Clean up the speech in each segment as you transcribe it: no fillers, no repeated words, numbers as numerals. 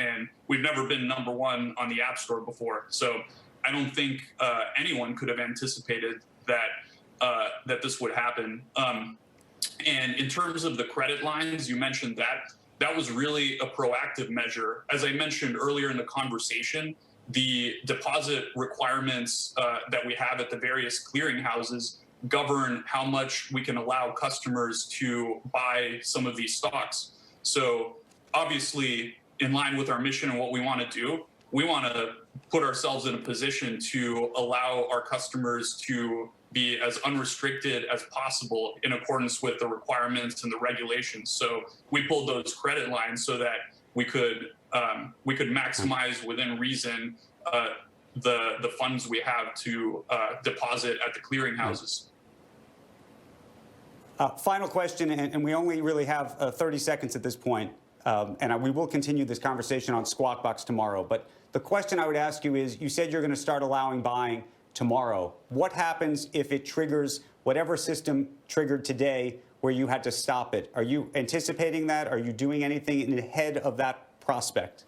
and we've never been #1 on the App Store before. So I don't think anyone could have anticipated that this would happen. And in terms of the credit lines, you mentioned that was really a proactive measure. As I mentioned earlier in the conversation, the deposit requirements that we have at the various clearinghouses govern how much we can allow customers to buy some of these stocks. So obviously, in line with our mission and what we want to do, we want to put ourselves in a position to allow our customers to be as unrestricted as possible in accordance with the requirements and the regulations. So we pulled those credit lines so that we could maximize within reason the funds we have to deposit at the clearinghouses. Final question, and we only really have 30 seconds at this point, and we will continue this conversation on Squawk Box tomorrow. But the question I would ask you is, you said you're going to start allowing buying tomorrow. What happens if it triggers whatever system triggered today where you had to stop it? Are you anticipating that? Are you doing anything ahead of that prospect?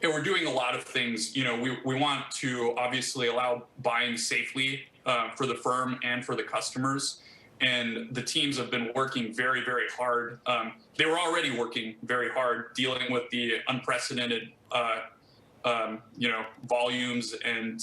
Yeah, we're doing a lot of things. You know, we want to obviously allow buying safely for the firm and for the customers. And the teams have been working very, very hard. They were already working very hard dealing with the unprecedented, volumes and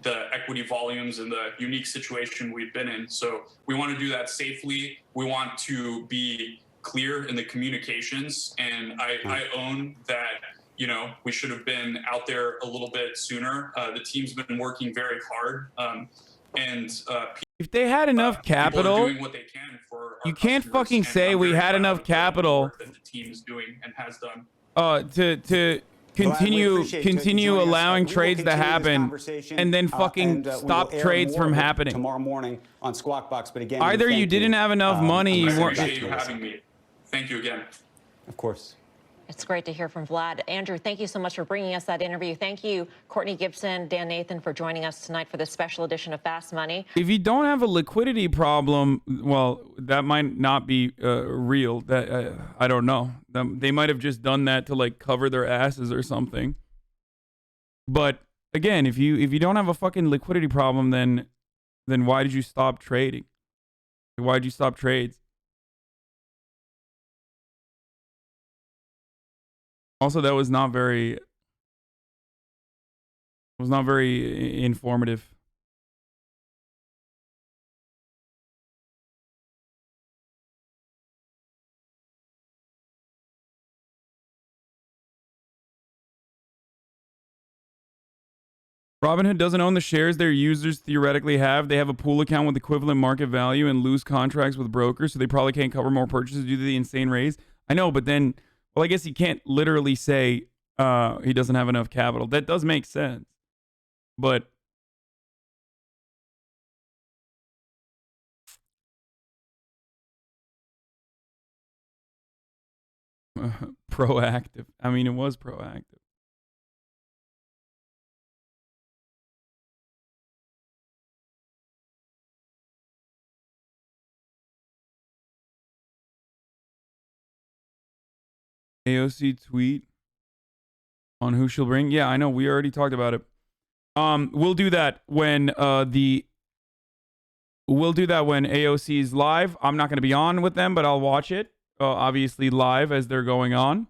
the equity volumes and the unique situation we've been in. So we want to do that safely. We want to be clear in the communications. And I own that, you know, we should have been out there a little bit sooner. The team's been working very hard. If they had enough capital, doing what they can for you can't fucking say we had enough capital that the team is doing and has done. To continue allowing trades to happen and then fucking stop trades from happening tomorrow morning on Squawk Box. But again, either you didn't have enough money, I you weren't. appreciate you having me. Thank you again. Of course. It's great to hear from Vlad. Andrew, thank you so much for bringing us that interview. Thank you, Courtney Gibson, Dan Nathan, for joining us tonight for this special edition of Fast Money. If you don't have a liquidity problem, well, that might not be real. That I don't know. They might have just done that to like cover their asses or something. But again, if you don't have a fucking liquidity problem, then why did you stop trading? Why did you stop trades? Also, that was not very informative. Robinhood doesn't own the shares their users theoretically have. They have a pool account with equivalent market value and loose contracts with brokers, so they probably can't cover more purchases due to the insane raise. I know, but then, well, I guess he can't literally say he doesn't have enough capital. That does make sense. But proactive. I mean, it was proactive. AOC tweet on who she'll bring. Yeah, I know. We already talked about it. We'll do that when AOC is live. I'm not going to be on with them, but I'll watch it. Obviously live as they're going on.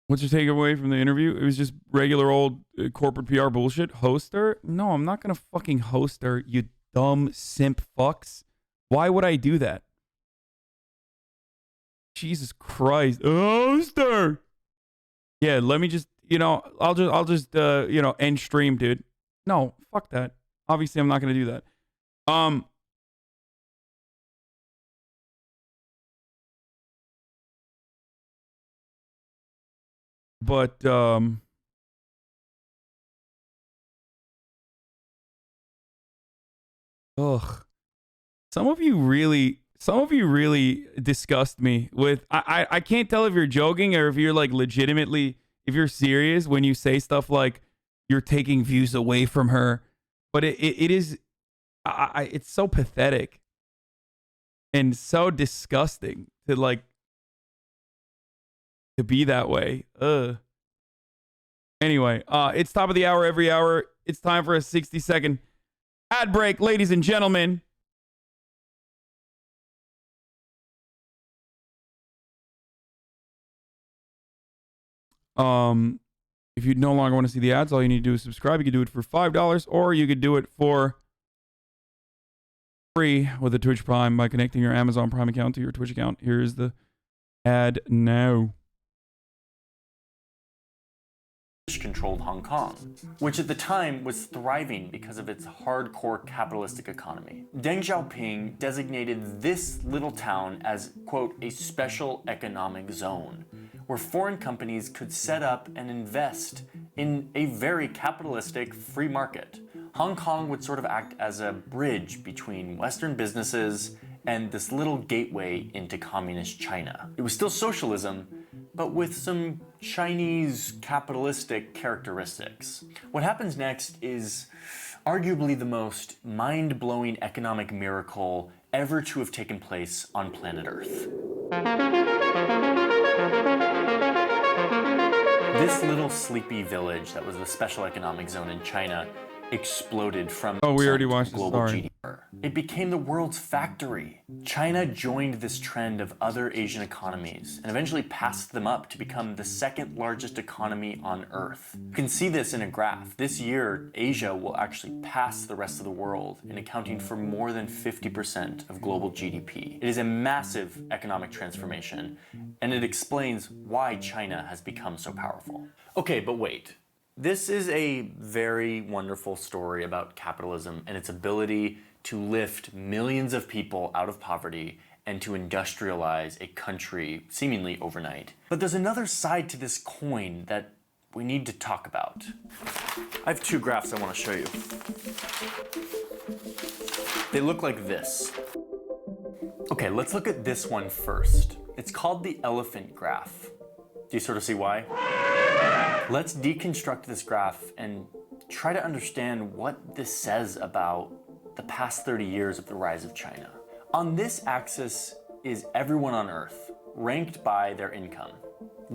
What's your takeaway from the interview? It was just regular old corporate PR bullshit. Host her? No, I'm not going to fucking host her, you dumb simp fucks. Why would I do that? Jesus Christ. Host her! Yeah, let me just, I'll just end stream, dude. No, fuck that. Obviously, I'm not going to do that. But some of you really disgust me with I can't tell if you're joking or if you're like legitimately, if you're serious when you say stuff like you're taking views away from her. But it is, it's so pathetic and so disgusting to like to be that way. Anyway, it's top of the hour every hour. It's time for a 60-second ad break, ladies and gentlemen. If you no longer want to see the ads, all you need to do is subscribe. You can do it for $5, or you could do it for free with a Twitch Prime by connecting your Amazon Prime account to your Twitch account. Here's the ad now. Controlled Hong Kong, which at the time was thriving because of its hardcore capitalistic economy. Deng Xiaoping designated this little town as, quote, a special economic zone, where foreign companies could set up and invest in a very capitalistic free market. Hong Kong would sort of act as a bridge between Western businesses and this little gateway into communist China. It was still socialism, but with some Chinese capitalistic characteristics. What happens next is arguably the most mind-blowing economic miracle ever to have taken place on planet Earth. This little sleepy village that was the special economic zone in China exploded from we already watched this, global sorry. GDP. It became the world's factory. China joined this trend of other Asian economies and eventually passed them up to become the second largest economy on Earth. You can see this in a graph. This year, Asia will actually pass the rest of the world in accounting for more than 50% of global GDP. It is a massive economic transformation, and it explains why China has become so powerful. Okay, but wait. This is a very wonderful story about capitalism and its ability to lift millions of people out of poverty and to industrialize a country seemingly overnight. But there's another side to this coin that we need to talk about. I have two graphs I want to show you. They look like this. Okay, let's look at this one first. It's called the elephant graph. Do you sort of see why? Let's deconstruct this graph and try to understand what this says about the past 30 years of the rise of China. On this axis is everyone on Earth, ranked by their income,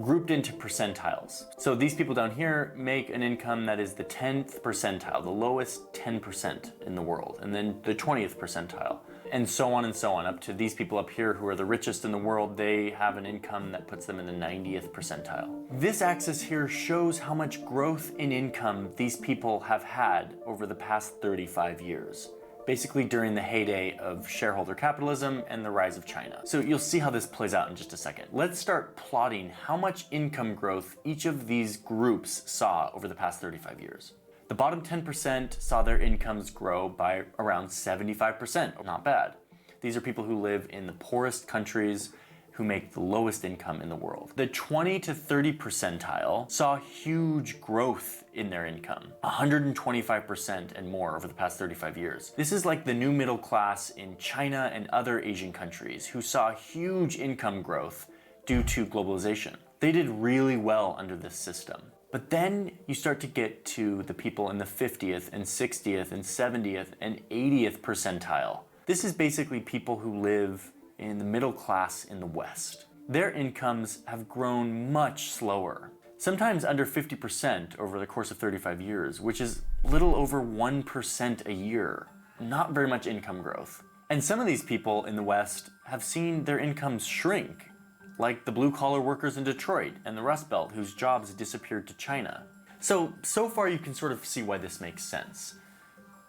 grouped into percentiles. So these people down here make an income that is the 10th percentile, the lowest 10% in the world, and then the 20th percentile, and so on, up to these people up here who are the richest in the world. They have an income that puts them in the 90th percentile. This axis here shows how much growth in income these people have had over the past 35 years. Basically during the heyday of shareholder capitalism and the rise of China. So you'll see how this plays out in just a second. Let's start plotting how much income growth each of these groups saw over the past 35 years. The bottom 10% saw their incomes grow by around 75%. Not bad. These are people who live in the poorest countries, who make the lowest income in the world. The 20 to 30 percentile saw huge growth in their income, 125% and more over the past 35 years. This is like the new middle class in China and other Asian countries who saw huge income growth due to globalization. They did really well under this system. But then you start to get to the people in the 50th and 60th and 70th and 80th percentile. This is basically people who live in the middle class in the West. Their incomes have grown much slower, sometimes under 50% over the course of 35 years, which is little over 1% a year. Not very much income growth. And some of these people in the West have seen their incomes shrink, like the blue-collar workers in Detroit and the Rust Belt whose jobs disappeared to China. So far you can sort of see why this makes sense.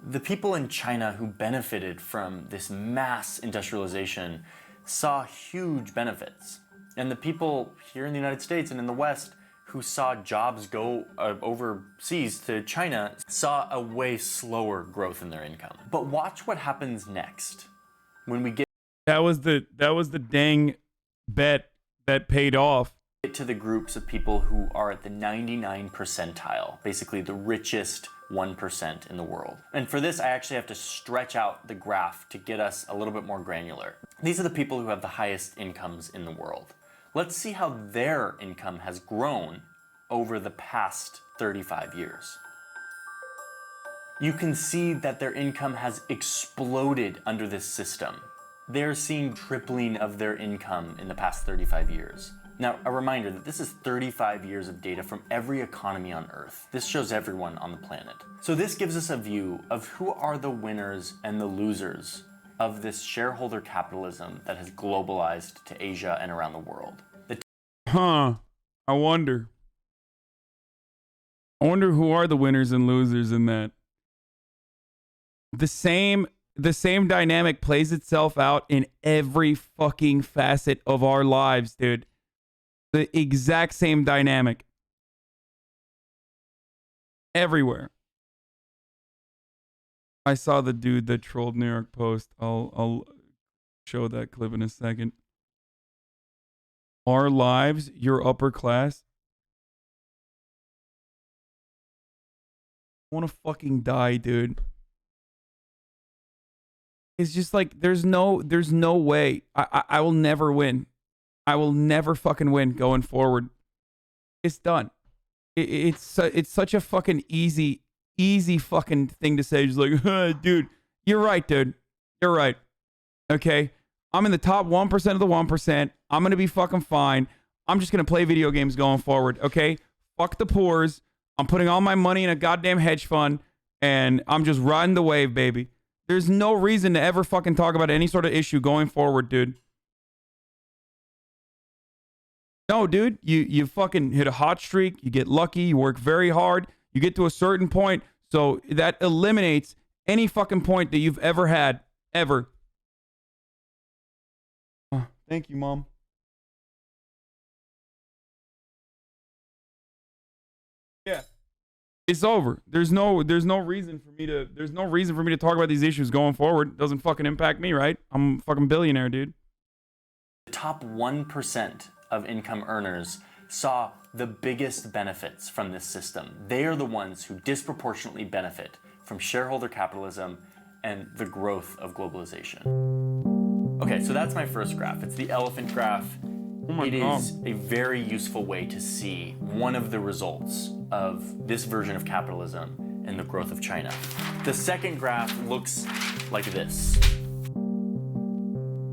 The people in China who benefited from this mass industrialization saw huge benefits. And the people here in the United States and in the West who saw jobs go overseas to China saw a way slower growth in their income. But watch what happens next when we get That was the dang bet that paid off. to the groups of people who are at the 99 percentile, basically the richest 1% in the world. And for this, I actually have to stretch out the graph to get us a little bit more granular. These are the people who have the highest incomes in the world. Let's see how their income has grown over the past 35 years. you can see that their income has exploded under this system. They're seeing tripling of their income in the past 35 years. Now, a reminder that this is 35 years of data from every economy on Earth. This shows everyone on the planet. So this gives us a view of who are the winners and the losers of this shareholder capitalism that has globalized to Asia and around the world. Huh. I wonder who are the winners and losers in that. The same dynamic plays itself out in every fucking facet of our lives, dude. The exact same dynamic. Everywhere. I saw the dude that trolled New York Post. I'll show that clip in a second. Our lives, your upper class. I want to fucking die, dude. It's just like there's no way. I will never win. I will never fucking win going forward. It's done. It's such a fucking easy fucking thing to say. Just like, dude, you're right, dude. You're right. Okay, I'm in the top 1% of the 1%. I'm gonna be fucking fine. I'm just gonna play video games going forward. Okay, fuck the poors. I'm putting all my money in a goddamn hedge fund, and I'm just riding the wave, baby. There's no reason to ever fucking talk about any sort of issue going forward, dude. No, dude, you fucking hit a hot streak, you get lucky, you work very hard, you get to a certain point, so that eliminates any fucking point that you've ever had, ever. Oh, thank you, Mom. Yeah. It's over. There's no reason for me to talk about these issues going forward. It doesn't fucking impact me, right? I'm a fucking billionaire, dude. The top 1% of income earners saw the biggest benefits from this system. They are the ones who disproportionately benefit from shareholder capitalism and the growth of globalization. Okay, so that's my first graph. It's the elephant graph. It is a very useful way to see one of the results of this version of capitalism and the growth of China. The second graph looks like this.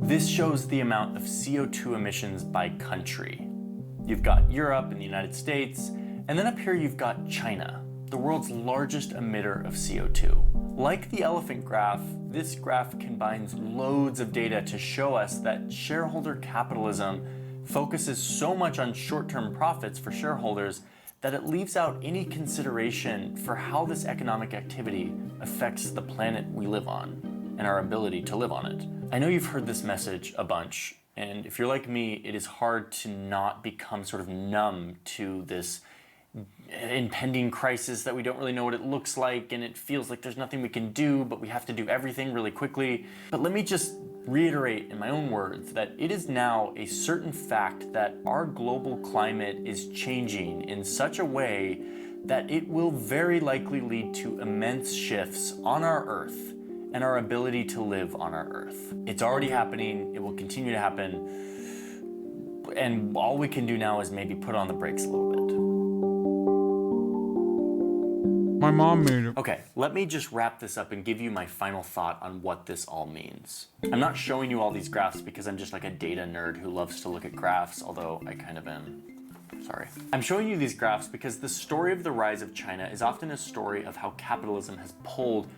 This shows the amount of CO2 emissions by country. You've got Europe and the United States, and then up here you've got China, the world's largest emitter of CO2. Like the elephant graph, this graph combines loads of data to show us that shareholder capitalism focuses so much on short-term profits for shareholders that it leaves out any consideration for how this economic activity affects the planet we live on and our ability to live on it. I know you've heard this message a bunch, and if you're like me, it is hard to not become sort of numb to this impending crisis that we don't really know what it looks like, and it feels like there's nothing we can do, but we have to do everything really quickly. But let me just reiterate in my own words that it is now a certain fact that our global climate is changing in such a way that it will very likely lead to immense shifts on our Earth and our ability to live on our Earth. It's already happening, it will continue to happen, and all we can do now is maybe put on the brakes a little bit. My mom made it. Okay, let me just wrap this up and give you my final thought on what this all means. I'm not showing you all these graphs because I'm just like a data nerd who loves to look at graphs, although I kind of am. Sorry. I'm showing you these graphs because the story of the rise of China is often a story of how capitalism has pulled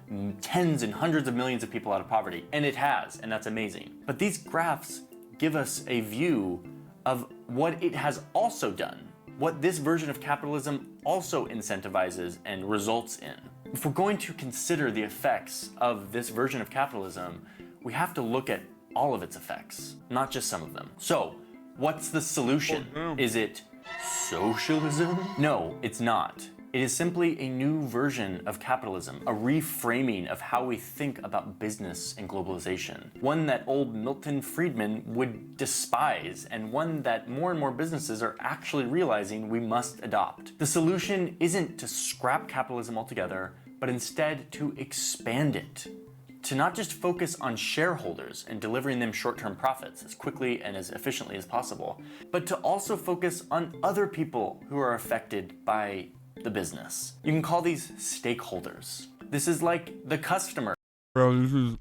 tens and hundreds of millions of people out of poverty. And it has, and that's amazing. But these graphs give us a view of what it has also done, what this version of capitalism also incentivizes and results in. If we're going to consider the effects of this version of capitalism, we have to look at all of its effects, not just some of them. So, what's the solution? Is it socialism? No, it's not. It is simply a new version of capitalism, a reframing of how we think about business and globalization. One that old Milton Friedman would despise, and one that more and more businesses are actually realizing we must adopt. The solution isn't to scrap capitalism altogether, but instead to expand it. To not just focus on shareholders and delivering them short-term profits as quickly and as efficiently as possible, but to also focus on other people who are affected by the business. You can call these stakeholders. This is like the customer. Bro,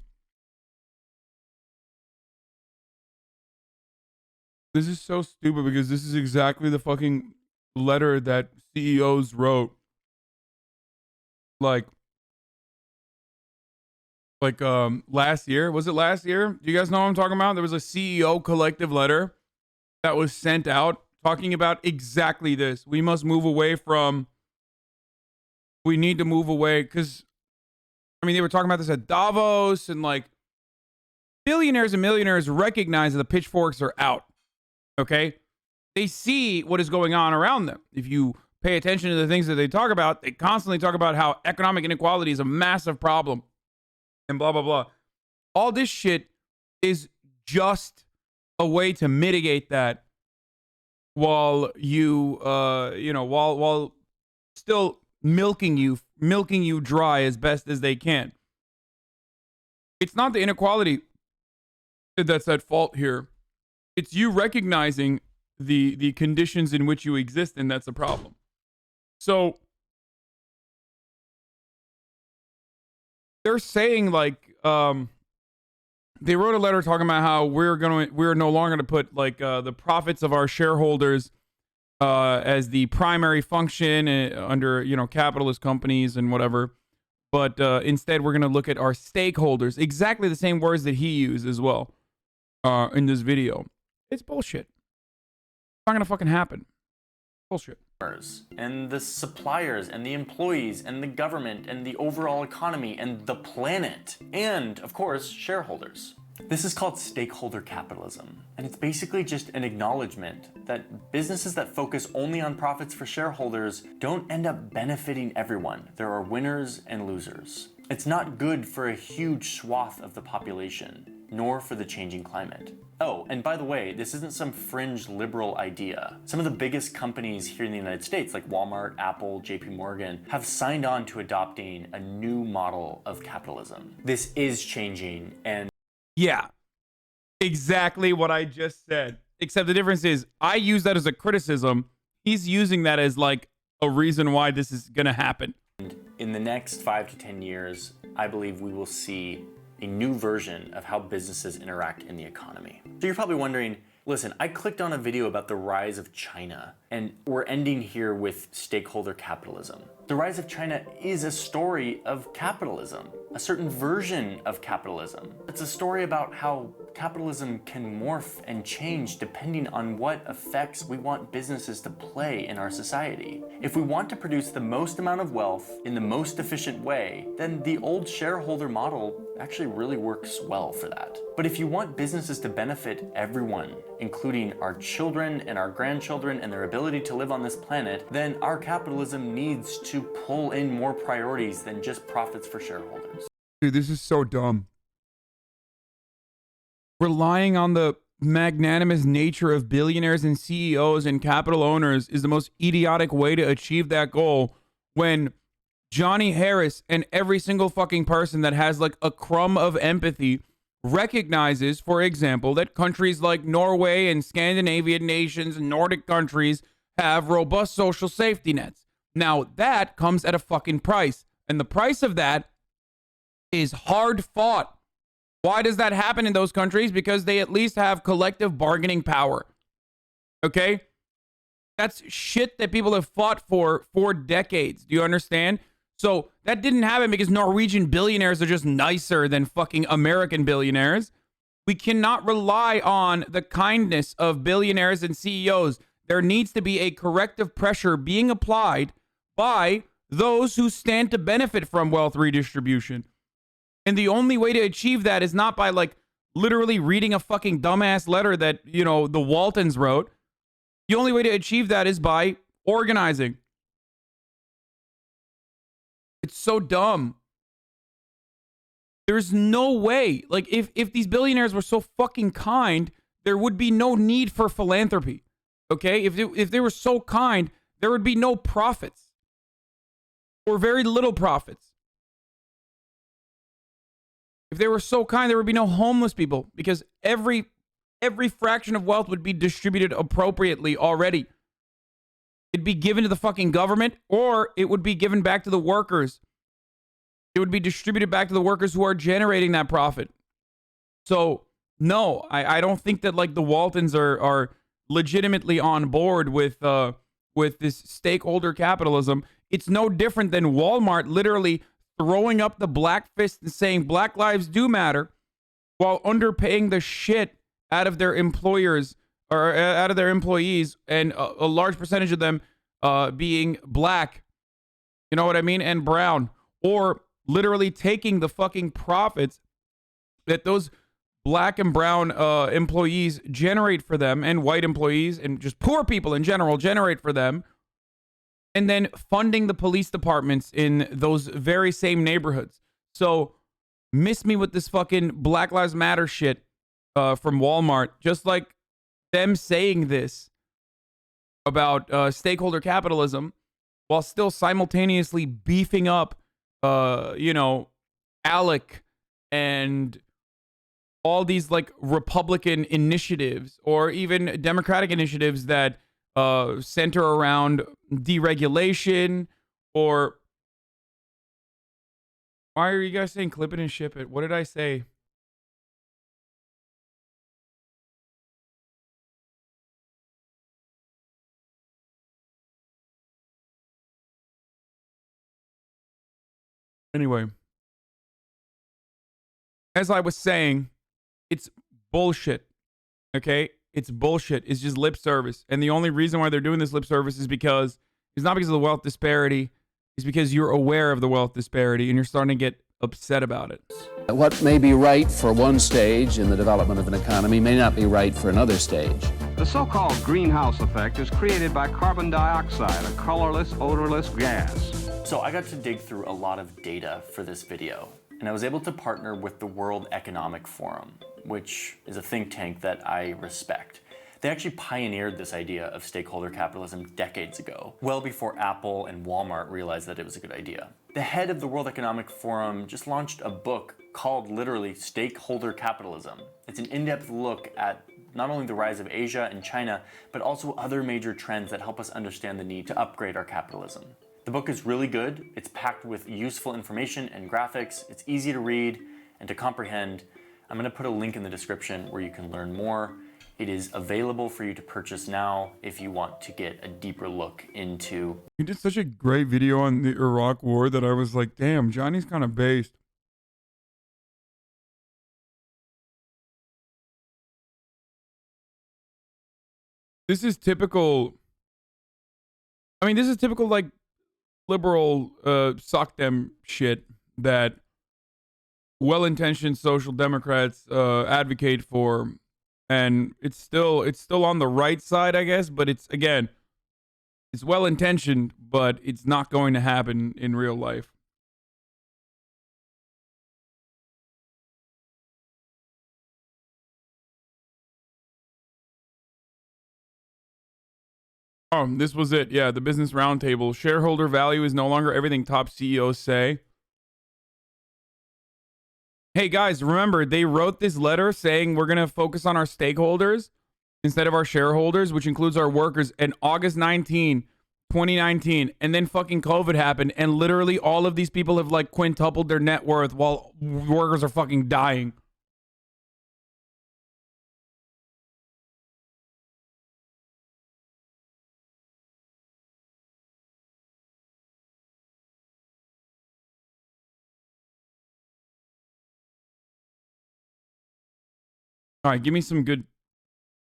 this is so stupid because this is exactly the fucking letter that CEOs wrote. Like last year. Was it last year? Do you guys know what I'm talking about? There was a CEO collective letter that was sent out talking about exactly this. We need to move away because, I mean, they were talking about this at Davos, and like billionaires and millionaires recognize that the pitchforks are out. Okay? They see what is going on around them. If you pay attention to the things that they talk about, they constantly talk about how economic inequality is a massive problem and blah, blah, blah. All this shit is just a way to mitigate that while while still milking you dry as best as they can. It's not the inequality that's at fault here. It's you recognizing the conditions in which you exist, and that's a problem. So they're saying like they wrote a letter talking about how we're no longer going to put like the profits of our shareholders as the primary function under capitalist companies and whatever, but instead we're going to look at our stakeholders. Exactly the same words that he used as well in this video. It's bullshit. It's not going to fucking happen. Bullshit. And the suppliers and the employees and the government and the overall economy and the planet and, of course, shareholders. This is called stakeholder capitalism, and it's basically just an acknowledgement that businesses that focus only on profits for shareholders don't end up benefiting everyone. There are winners and losers. It's not good for a huge swath of the population, nor for the changing climate. Oh, and by the way, this isn't some fringe liberal idea. Some of the biggest companies here in the United States, like Walmart, Apple, JP Morgan, have signed on to adopting a new model of capitalism. This is changing, and yeah, exactly what I just said. Except the difference is I use that as a criticism. He's using that as like a reason why this is going to happen. In the next 5 to 10 years, I believe we will see a new version of how businesses interact in the economy. So you're probably wondering, listen, I clicked on a video about the rise of China, and we're ending here with stakeholder capitalism. The rise of China is a story of capitalism, a certain version of capitalism. It's a story about how capitalism can morph and change depending on what effects we want businesses to play in our society. If we want to produce the most amount of wealth in the most efficient way, then the old shareholder model actually really works well for that. But if you want businesses to benefit everyone, including our children and our grandchildren and their ability to live on this planet, then our capitalism needs to pull in more priorities than just profits for shareholders. Dude, this is so dumb. Relying on the magnanimous nature of billionaires and CEOs and capital owners is the most idiotic way to achieve that goal, when Johnny Harris and every single fucking person that has like a crumb of empathy recognizes, for example, that countries like Norway and Scandinavian nations and Nordic countries have robust social safety nets. Now, that comes at a fucking price. And the price of that is hard fought. Why does that happen in those countries? Because they at least have collective bargaining power. Okay? That's shit that people have fought for decades. Do you understand? So that didn't happen because Norwegian billionaires are just nicer than fucking American billionaires. We cannot rely on the kindness of billionaires and CEOs. There needs to be a corrective pressure being applied by those who stand to benefit from wealth redistribution. And the only way to achieve that is not by like literally reading a fucking dumbass letter that, the Waltons wrote. The only way to achieve that is by organizing. It's so dumb. There's no way. Like, if these billionaires were so fucking kind, there would be no need for philanthropy. Okay? If they were so kind, there would be no profits. Or very little profits. If they were so kind, there would be no homeless people, because every fraction of wealth would be distributed appropriately already. It'd be given to the fucking government, or it would be given back to the workers. It would be distributed back to the workers who are generating that profit. So no, I don't think that like the Waltons are legitimately on board with this stakeholder capitalism. It's no different than Walmart literally throwing up the black fist and saying Black lives do matter while underpaying the shit out of their employers or out of their employees, and a large percentage of them being black, you know what I mean, and brown, or literally taking the fucking profits that those black and brown employees generate for them, and white employees and just poor people in general generate for them, and then funding the police departments in those very same neighborhoods. So miss me with this fucking Black Lives Matter shit from Walmart. Just like them saying this about stakeholder capitalism while still simultaneously beefing up, ALEC and all these like Republican initiatives or even Democratic initiatives that center around deregulation. Or why are you guys saying clip it and ship it? What did I say? Anyway, as I was saying, it's bullshit. Okay? It's bullshit. It's just lip service. And the only reason why they're doing this lip service is because it's not because of the wealth disparity. It's because you're aware of the wealth disparity and you're starting to get upset about it. What may be right for one stage in the development of an economy may not be right for another stage. The so-called greenhouse effect is created by carbon dioxide, a colorless, odorless gas. So I got to dig through a lot of data for this video, and I was able to partner with the World Economic Forum, which is a think tank that I respect. They actually pioneered this idea of stakeholder capitalism decades ago, well before Apple and Walmart realized that it was a good idea. The head of the World Economic Forum just launched a book called literally Stakeholder Capitalism. It's an in-depth look at not only the rise of Asia and China, but also other major trends that help us understand the need to upgrade our capitalism. The book is really good. It's packed with useful information and graphics. It's easy to read and to comprehend. I'm going to put a link in the description where you can learn more. It is available for you to purchase now if you want to get a deeper look into. He did such a great video on the Iraq War that I was like, damn, Johnny's kind of based. This is typical. I mean, this is typical like liberal sock them shit that well-intentioned social democrats advocate for, and it's still on the right side, I guess, but it's well-intentioned, but it's not going to happen in real life. Oh, this was it. Yeah, the Business Roundtable. Shareholder value is no longer everything top CEOs say. Hey, guys, remember, they wrote this letter saying we're going to focus on our stakeholders instead of our shareholders, which includes our workers, in August 19, 2019. And then fucking COVID happened, and literally all of these people have, like, quintupled their net worth while workers are fucking dying. All right, give me some good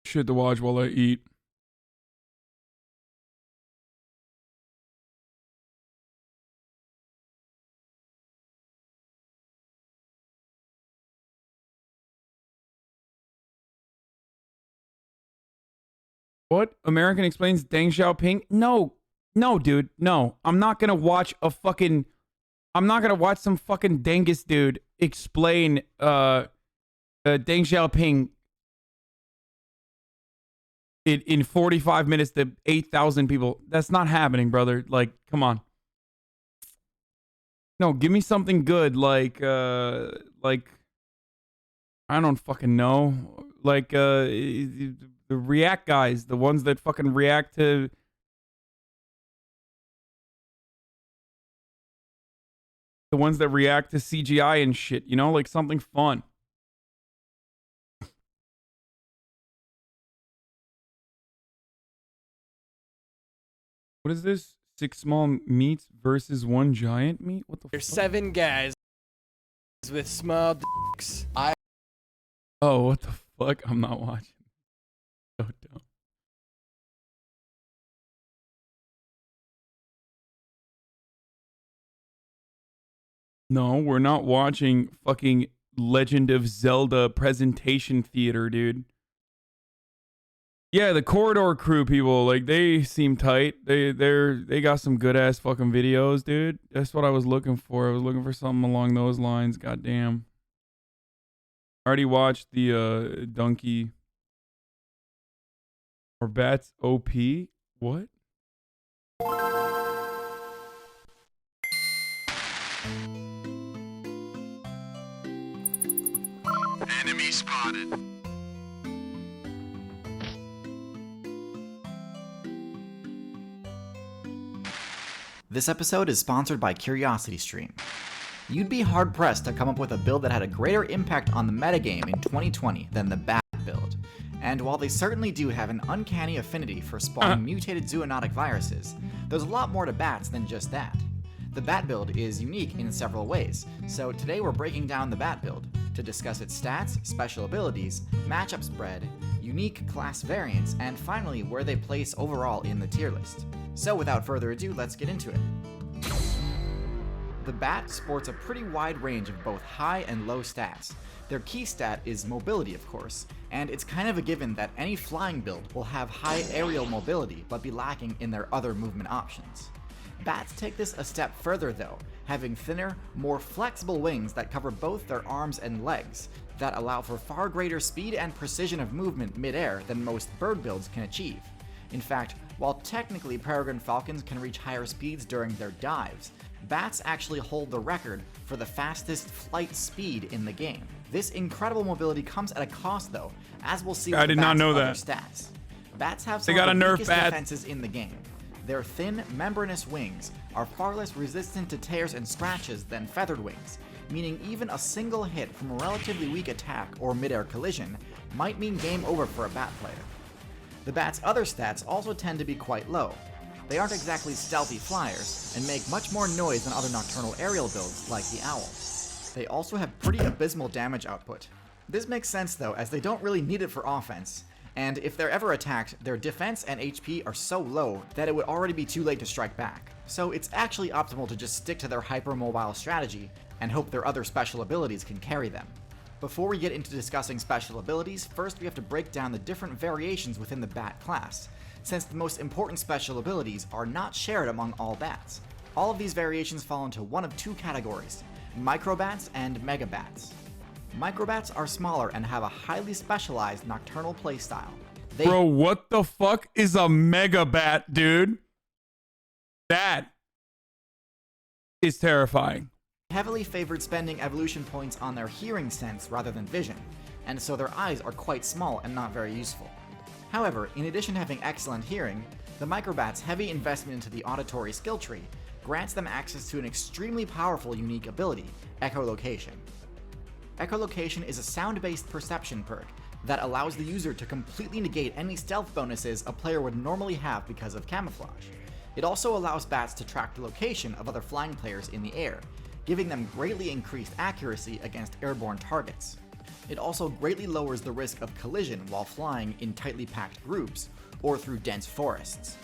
shit to watch while I eat. What? American explains Deng Xiaoping? No, dude, no. I'm not gonna watch some fucking Dengus dude explain Deng Xiaoping in 45 minutes to 8,000 people. That's not happening, brother. Like, come on. No, give me something good, like I don't fucking know. Like the React guys, the ones that fucking react to The ones that react to CGI and shit, you know, like something fun. What is this? 6 small meats versus 1 giant meat? What the fuck? There's 7 guys with small dicks. Oh, what the fuck? I'm not watching. So dumb. No, we're not watching fucking Legend of Zelda presentation theater, dude. Yeah, the Corridor Crew people, like, they seem tight. They got some good ass fucking videos, dude. That's what I was looking for. I was looking for something along those lines. Goddamn. I already watched the Donkey or Bats OP. What? Enemy spotted. This episode is sponsored by CuriosityStream. You'd be hard-pressed to come up with a build that had a greater impact on the metagame in 2020 than the Bat build. And while they certainly do have an uncanny affinity for spawning mutated zoonotic viruses, there's a lot more to bats than just that. The Bat build is unique in several ways, so today we're breaking down the Bat build to discuss its stats, special abilities, matchup spread, unique class variants, and finally where they place overall in the tier list. So without further ado, let's get into it. The Bat sports a pretty wide range of both high and low stats. Their key stat is mobility, of course, and it's kind of a given that any flying build will have high aerial mobility but be lacking in their other movement options. Bats take this a step further though, having thinner, more flexible wings that cover both their arms and legs, that allow for far greater speed and precision of movement mid-air than most bird builds can achieve. In fact, while technically peregrine falcons can reach higher speeds during their dives, bats actually hold the record for the fastest flight speed in the game. This incredible mobility comes at a cost though, as we'll see with the bats' other stats. Bats have some of the weakest defenses in the game. Their thin, membranous wings are far less resistant to tears and scratches than feathered wings, meaning even a single hit from a relatively weak attack or mid-air collision might mean game over for a bat player. The bat's other stats also tend to be quite low. They aren't exactly stealthy flyers, and make much more noise than other nocturnal aerial builds like the owl. They also have pretty abysmal damage output. This makes sense though, as they don't really need it for offense, and if they're ever attacked, their defense and HP are so low that it would already be too late to strike back. So it's actually optimal to just stick to their hypermobile strategy and hope their other special abilities can carry them. Before we get into discussing special abilities, first we have to break down the different variations within the Bat class, since the most important special abilities are not shared among all bats. All of these variations fall into one of two categories: microbats and megabats. Microbats are smaller and have a highly specialized nocturnal playstyle. Bro, what the fuck is a megabat, dude? That is terrifying. Heavily favored spending evolution points on their hearing sense rather than vision, and so their eyes are quite small and not very useful. However, in addition to having excellent hearing, the microbat's heavy investment into the auditory skill tree grants them access to an extremely powerful unique ability, echolocation. Echolocation is a sound-based perception perk that allows the user to completely negate any stealth bonuses a player would normally have because of camouflage. It also allows bats to track the location of other flying players in the air, giving them greatly increased accuracy against airborne targets. It also greatly lowers the risk of collision while flying in tightly packed groups or through dense forests.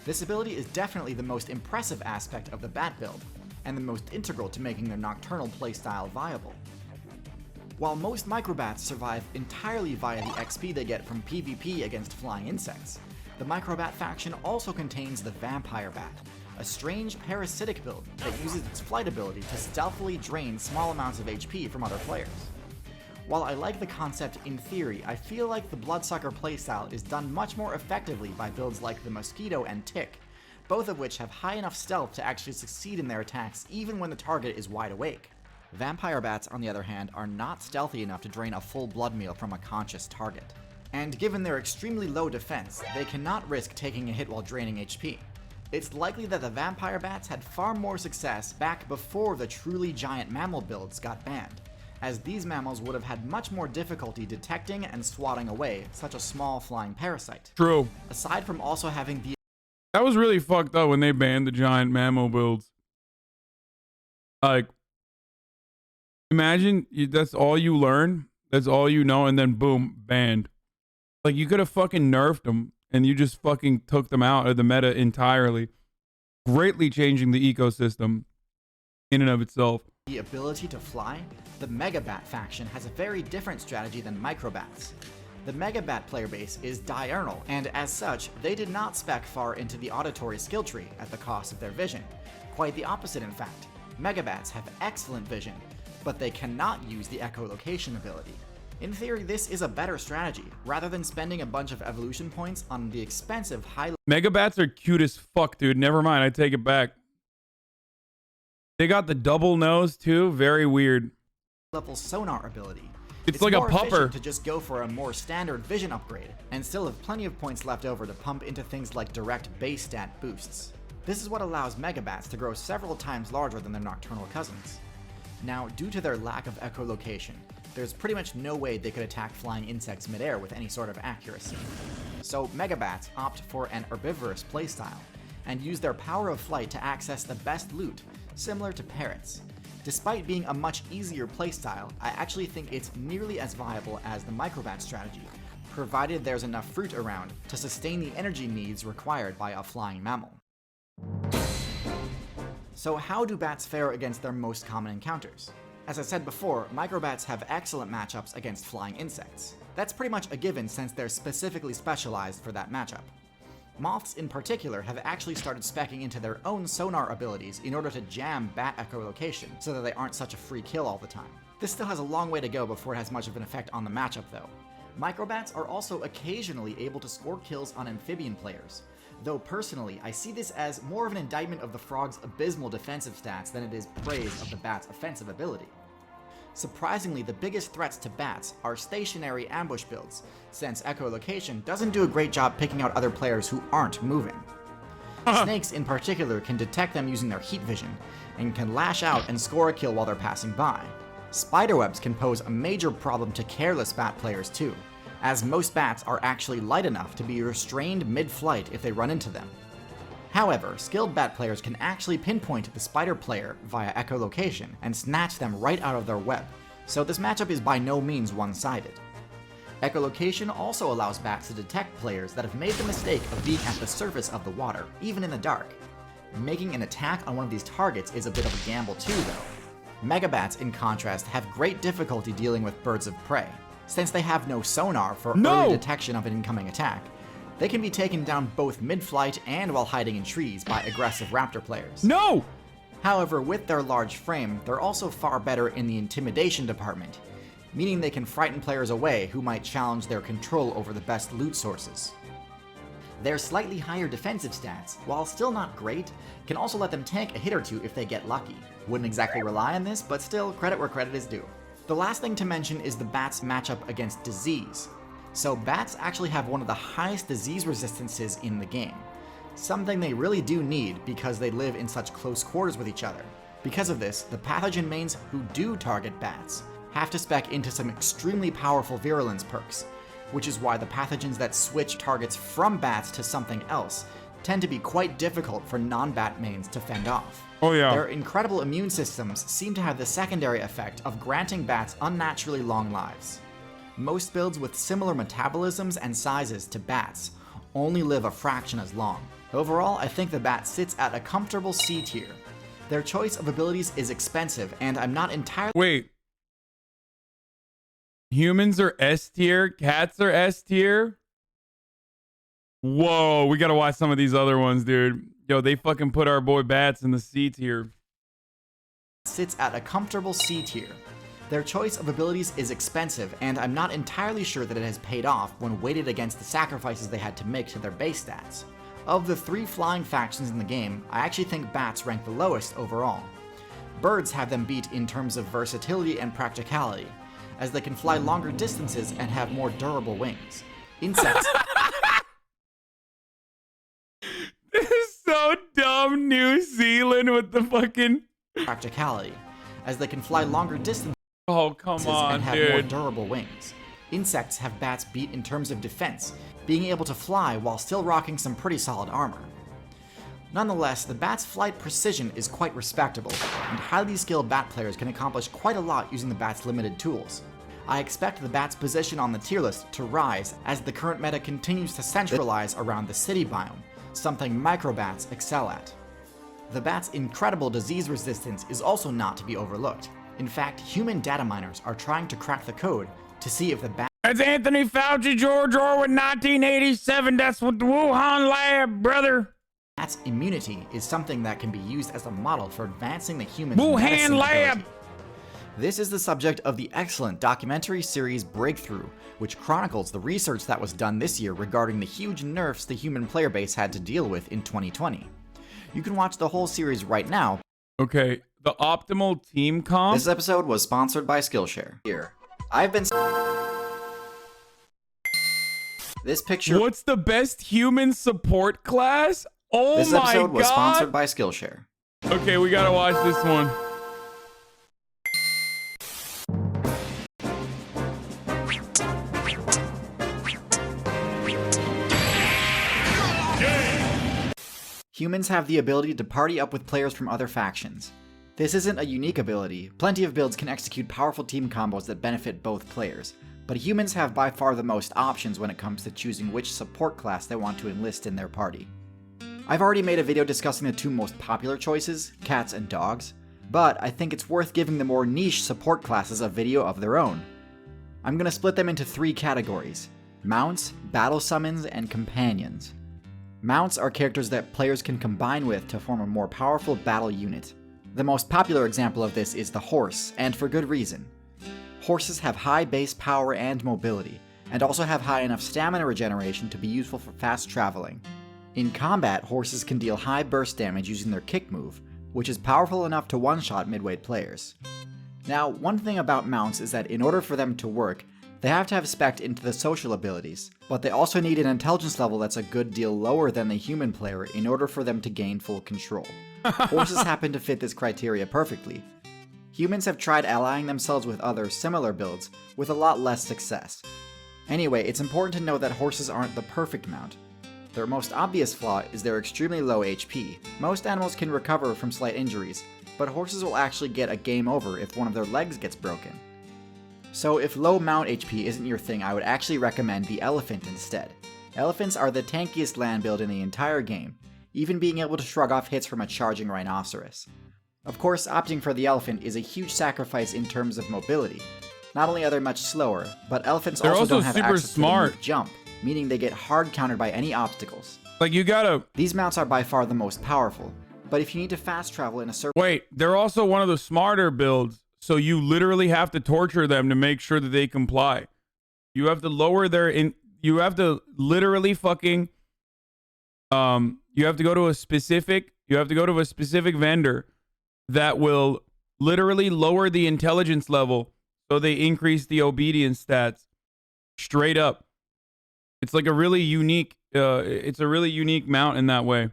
This ability is definitely the most impressive aspect of the Bat build, and the most integral to making their nocturnal playstyle viable. While most microbats survive entirely via the XP they get from PvP against flying insects, the microbat faction also contains the Vampire Bat, a strange parasitic build that uses its flight ability to stealthily drain small amounts of HP from other players. While I like the concept in theory, I feel like the Bloodsucker playstyle is done much more effectively by builds like the Mosquito and Tick, both of which have high enough stealth to actually succeed in their attacks even when the target is wide awake. Vampire bats, on the other hand, are not stealthy enough to drain a full blood meal from a conscious target. And given their extremely low defense, they cannot risk taking a hit while draining HP. It's likely that the vampire bats had far more success back before the truly giant mammal builds got banned, as these mammals would have had much more difficulty detecting and swatting away such a small flying parasite. True. Aside from also having the That was really fucked up when they banned the giant mammal builds. Like, imagine that's all you learn, that's all you know, and then boom, banned. Like, you could have fucking nerfed them, and you just fucking took them out of the meta entirely, greatly changing the ecosystem in and of itself. ability to fly, the Megabat faction has a very different strategy than Microbats. The Megabat player base is diurnal, and as such, they did not spec far into the auditory skill tree at the cost of their vision. Quite the opposite, in fact. Megabats have excellent vision, but they cannot use the echolocation ability. In theory, this is a better strategy, rather than spending a bunch of evolution points on the expensive high Megabats are cute as fuck, dude. Never mind, I take it back. They got the double nose too, very weird. level sonar ability. It's like a more efficient pupper. to just go for a more standard vision upgrade, and still have plenty of points left over to pump into things like direct base stat boosts. This is what allows Megabats to grow several times larger than their nocturnal cousins. Now, due to their lack of echolocation, there's pretty much no way they could attack flying insects midair with any sort of accuracy. So Megabats opt for an herbivorous playstyle, and use their power of flight to access the best loot, similar to parrots. Despite being a much easier playstyle, I actually think it's nearly as viable as the Microbat strategy, provided there's enough fruit around to sustain the energy needs required by a flying mammal. So how do bats fare against their most common encounters? As I said before, Microbats have excellent matchups against flying insects. That's pretty much a given since they're specifically specialized for that matchup. Moths in particular have actually started speccing into their own sonar abilities in order to jam bat echolocation so that they aren't such a free kill all the time. This still has a long way to go before it has much of an effect on the matchup though. Microbats are also occasionally able to score kills on amphibian players, though personally I see this as more of an indictment of the frog's abysmal defensive stats than it is praise of the bat's offensive ability. Surprisingly, the biggest threats to bats are stationary ambush builds, since echolocation doesn't do a great job picking out other players who aren't moving. Snakes in particular can detect them using their heat vision, and can lash out and score a kill while they're passing by. Spiderwebs can pose a major problem to careless bat players too, as most bats are actually light enough to be restrained mid-flight if they run into them. However, skilled bat players can actually pinpoint the spider player via echolocation and snatch them right out of their web, so this matchup is by no means one-sided. Echolocation also allows bats to detect players that have made the mistake of being at the surface of the water, even in the dark. Making an attack on one of these targets is a bit of a gamble too though. Megabats, in contrast, have great difficulty dealing with birds of prey, since they have no sonar for early detection of an incoming attack. They can be taken down both mid-flight and while hiding in trees by aggressive raptor players. No! However, with their large frame, they're also far better in the intimidation department, meaning they can frighten players away who might challenge their control over the best loot sources. Their slightly higher defensive stats, while still not great, can also let them tank a hit or two if they get lucky. Wouldn't exactly rely on this, but still, credit where credit is due. The last thing to mention is the bats' matchup against disease. So bats actually have one of the highest disease resistances in the game, something they really do need because they live in such close quarters with each other. Because of this, the pathogen mains who do target bats have to spec into some extremely powerful virulence perks, which is why the pathogens that switch targets from bats to something else tend to be quite difficult for non-bat mains to fend off. Oh yeah. Their incredible immune systems seem to have the secondary effect of granting bats unnaturally long lives. Most builds with similar metabolisms and sizes to bats only live a fraction as long. Overall, I think the bat sits at a comfortable C tier. Their choice of abilities is expensive, and I'm not entirely— Wait. Humans are S tier? Cats are S tier? Whoa, we gotta watch some of these other ones, dude. Yo, they fucking put our boy Bats in the C tier. Sits at a comfortable C tier. Their choice of abilities is expensive, and I'm not entirely sure that it has paid off when weighted against the sacrifices they had to make to their base stats. Of the 3 flying factions in the game, I actually think bats rank the lowest overall. Birds have them beat in terms of versatility and practicality, as they can fly longer distances and have more durable wings. Insects— This is so chilling with the fucking. practicality, as they can fly longer distances Oh, come on, and have more dude. durable wings. Insects have bats beat in terms of defense, being able to fly while still rocking some pretty solid armor. Nonetheless, the bat's flight precision is quite respectable, and highly skilled bat players can accomplish quite a lot using the bat's limited tools. I expect the bat's position on the tier list to rise as the current meta continues to centralize around the city biome, something microbats excel at. The bat's incredible disease resistance is also not to be overlooked. In fact, human data miners are trying to crack the code to see if the bat That's Anthony Fauci, George Orwell, 1987. That's what the Wuhan lab, brother. bat's immunity is something that can be used as a model for advancing the human Wuhan medicine lab. ability. This is the subject of the excellent documentary series Breakthrough, which chronicles the research that was done this year regarding the huge nerfs the human player base had to deal with in 2020. You can watch the whole series right now. Okay, the optimal team comp. This episode was sponsored by Skillshare. Here, I've been. This picture. What's the best human support class? Oh This my episode was god. sponsored by Skillshare. Okay, we gotta watch this one. Humans have the ability to party up with players from other factions. This isn't a unique ability. Plenty of builds can execute powerful team combos that benefit both players, but humans have by far the most options when it comes to choosing which support class they want to enlist in their party. I've already made a video discussing the two most popular choices, cats and dogs, but I think it's worth giving the more niche support classes a video of their own. I'm gonna split them into three categories: mounts, battle summons, and companions. Mounts are characters that players can combine with to form a more powerful battle unit. The most popular example of this is the horse, and for good reason. Horses have high base power and mobility, and also have high enough stamina regeneration to be useful for fast traveling. In combat, horses can deal high burst damage using their kick move, which is powerful enough to one-shot midweight players. Now, one thing about mounts is that in order for them to work, they have to have spec into the social abilities, but they also need an intelligence level that's a good deal lower than the human player in order for them to gain full control. Horses happen to fit this criteria perfectly. Humans have tried allying themselves with other similar builds with a lot less success. Anyway, it's important to know that horses aren't the perfect mount. Their most obvious flaw is their extremely low HP. Most animals can recover from slight injuries, but horses will actually get a game over if one of their legs gets broken. So if low mount HP isn't your thing, I would actually recommend the elephant instead. Elephants are the tankiest land build in the entire game, even being able to shrug off hits from a charging rhinoceros. Of course, opting for the elephant is a huge sacrifice in terms of mobility. Not only are they much slower, but elephants They're also also don't have super access smart. to the move jump, meaning they get hard countered by any obstacles. Like, you gotta. These mounts are by far the most powerful, but if you need to fast travel in a certain Wait, they're also one of the smarter builds, so you literally have to torture them to make sure that they comply. You have to lower their you have to literally fucking you have to go to a specific vendor that will literally lower the intelligence level so they increase the obedience stats straight up. It's like a really unique it's a really unique mount in that way.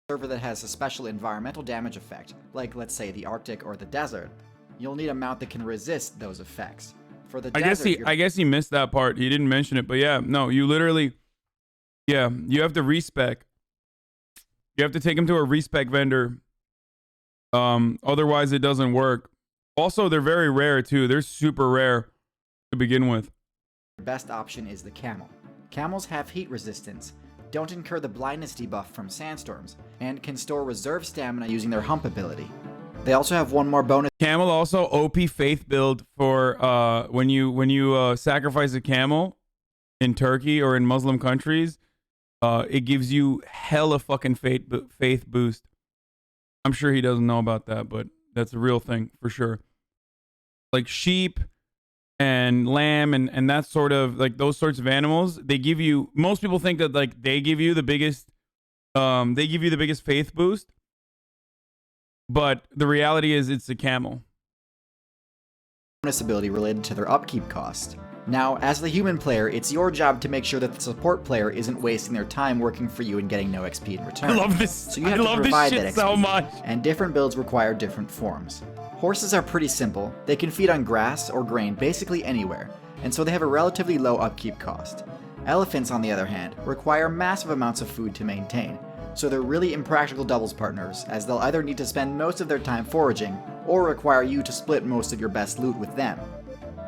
server that has a special environmental damage effect, like let's say the Arctic or the desert, you'll need a mount that can resist those effects. For the desert, I guess he missed that part. He didn't mention it, but yeah, no, you literally, yeah, you have to respec. You have to take him to a respec vendor. Otherwise it doesn't work. Also, they're very rare too. They're super rare to begin with. your best option is the camel. Camels have heat resistance, don't incur the blindness debuff from sandstorms, and can store reserve stamina using their hump ability. They also have one more bonus. Camel also OP faith build for when you sacrifice a camel in Turkey or in Muslim countries, it gives you hella fucking faith boost. I'm sure he doesn't know about that, but that's a real thing for sure. Like sheep and lamb and that sort of, like, those sorts of animals, they give you, most people think that like they give you the biggest faith boost, but the reality is it's a camel. Bonus ability related to their upkeep cost. Now, as the human player, it's your job to make sure that the support player isn't wasting their time working for you and getting no XP in return. I love this. So you have I to love this provide shit that XP, so much. and different builds require different forms. Horses are pretty simple. They can feed on grass or grain basically anywhere, and so they have a relatively low upkeep cost. Elephants, on the other hand, require massive amounts of food to maintain, so they're really impractical doubles partners, as they'll either need to spend most of their time foraging, or require you to split most of your best loot with them.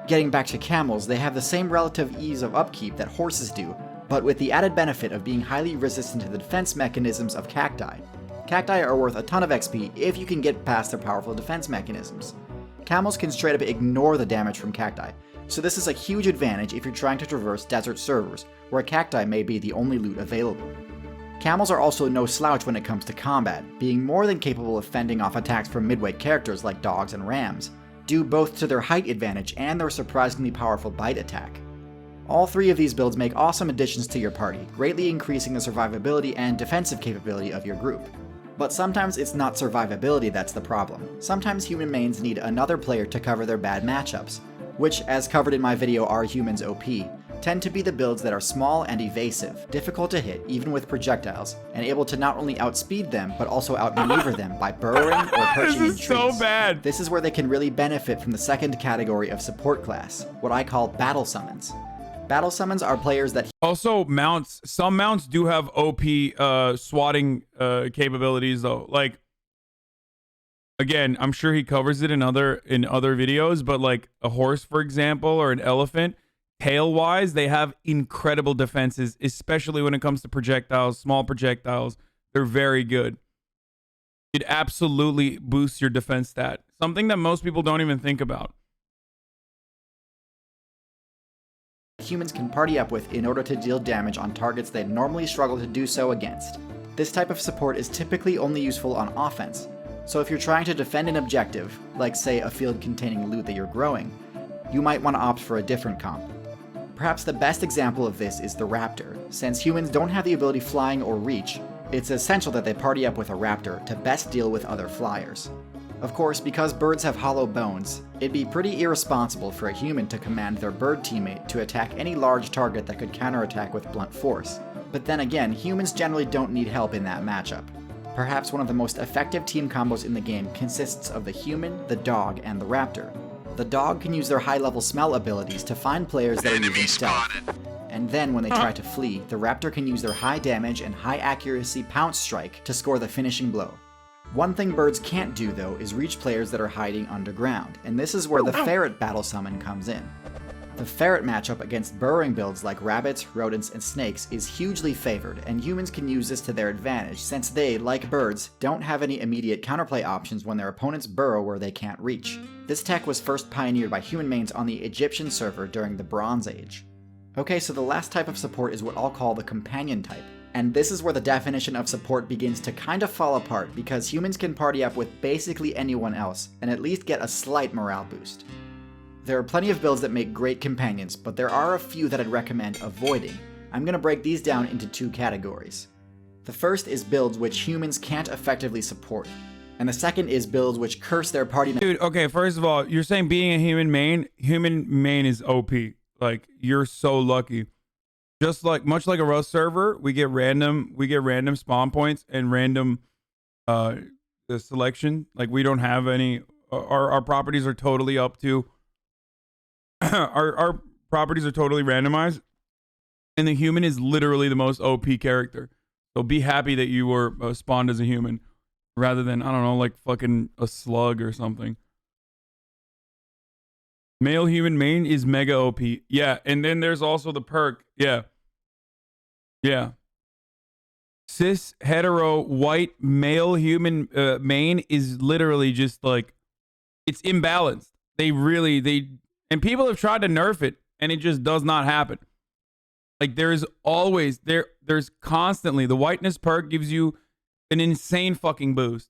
Getting back to camels, they have the same relative ease of upkeep that horses do, but with the added benefit of being highly resistant to the defense mechanisms of cacti. Cacti are worth a ton of XP if you can get past their powerful defense mechanisms. Camels can straight up ignore the damage from cacti, so this is a huge advantage if you're trying to traverse desert servers, where cacti may be the only loot available. Camels are also no slouch when it comes to combat, being more than capable of fending off attacks from midweight characters like dogs and rams, due both to their height advantage and their surprisingly powerful bite attack. All three of these builds make awesome additions to your party, greatly increasing the survivability and defensive capability of your group. But sometimes it's not survivability that's the problem. Sometimes human mains need another player to cover their bad matchups, which, as covered in my video Are Humans OP, tend to be the builds that are small and evasive, difficult to hit even with projectiles, and able to not only outspeed them, but also outmaneuver them by burrowing or perching in trees. This is so bad. This is where they can really benefit from the second category of support class, what I call battle summons. Battle summons are players that Also, mounts. Some mounts do have OP swatting capabilities, though. Like, again, I'm sure he covers it in other videos, but like a horse, for example, or an elephant, tail-wise, they have incredible defenses, especially when it comes to projectiles, small projectiles. They're very good. It absolutely boosts your defense stat. Something that most people don't even think about. humans can party up with in order to deal damage on targets they normally struggle to do so against. This type of support is typically only useful on offense, so if you're trying to defend an objective, like say a field containing loot that you're growing, you might want to opt for a different comp. Perhaps the best example of this is the raptor. Since humans don't have the ability flying or reach, it's essential that they party up with a raptor to best deal with other flyers. Of course, because birds have hollow bones, it'd be pretty irresponsible for a human to command their bird teammate to attack any large target that could counterattack with blunt force. But then again, humans generally don't need help in that matchup. Perhaps one of the most effective team combos in the game consists of the human, the dog, and the raptor. The dog can use their high-level smell abilities to find players that are using stealth. And then when they try to flee, the raptor can use their high damage and high accuracy pounce strike to score the finishing blow. One thing birds can't do though is reach players that are hiding underground, and this is where the ferret battle summon comes in. The ferret matchup against burrowing builds like rabbits, rodents, and snakes is hugely favored, and humans can use this to their advantage since they, like birds, don't have any immediate counterplay options when their opponents burrow where they can't reach. This tech was first pioneered by human mains on the Egyptian server during the Bronze Age. Okay, so the last type of support is what I'll call the companion type. And this is where the definition of support begins to kind of fall apart because humans can party up with basically anyone else and at least get a slight morale boost. There are plenty of builds that make great companions, but there are a few that I'd recommend avoiding. I'm going to break these down into two categories. The first is builds which humans can't effectively support, and the second is builds which curse their party members. Dude, okay, first of all, you're saying being a human main is OP. Like, you're so lucky. Just like, much like a Rust server, we get random spawn points and random selection. Like, we don't have any, our properties are totally up to, our properties are totally randomized, and the human is literally the most OP character. So be happy that you were spawned as a human, rather than, I don't know, like fucking a slug or something. Male human main is mega OP. Yeah, and then there's also the perk. Yeah. Yeah. Cis, hetero, white, male human main is literally just like, it's imbalanced. And people have tried to nerf it, and it just does not happen. Like, there's constantly, the whiteness perk gives you an insane fucking boost.